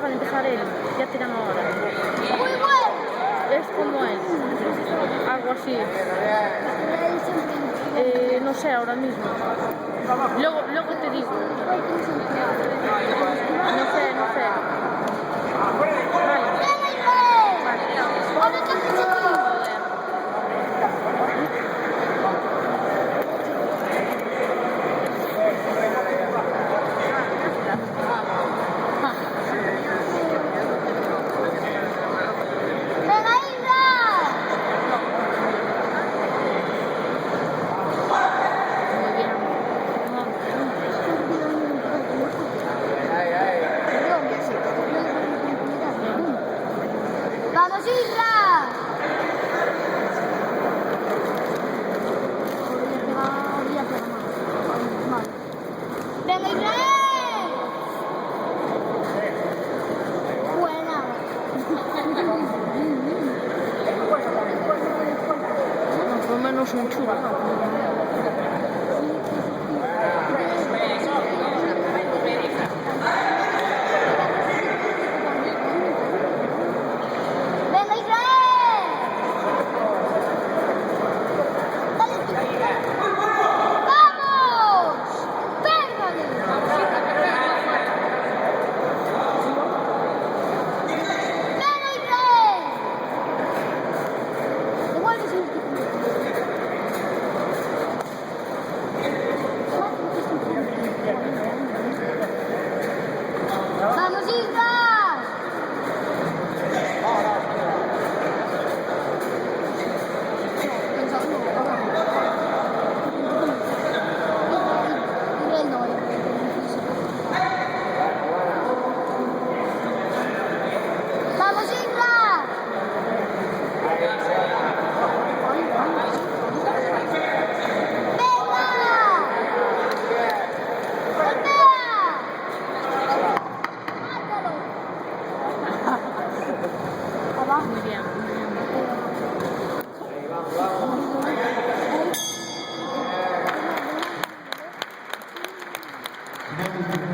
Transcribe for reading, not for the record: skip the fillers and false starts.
de empezar él, ya tiran ahora. Muy bueno. Es como él, algo así. No sé ahora mismo. Luego te digo. No sé. ¡Vamos, Isla! ¡Venga, Israel! Buena. Por lo menos un chulo. ¡Venga, Israel! ¡Dale tú! ¡Vamos! ¡Pégale! ¡Venga, Israel! Devuelves el ¡Vamos, Isla! ¡Vamos, Isla! ¡Venga! ¡Golpea! ¡Mátalo! Abajo. Muy bien. Thank you.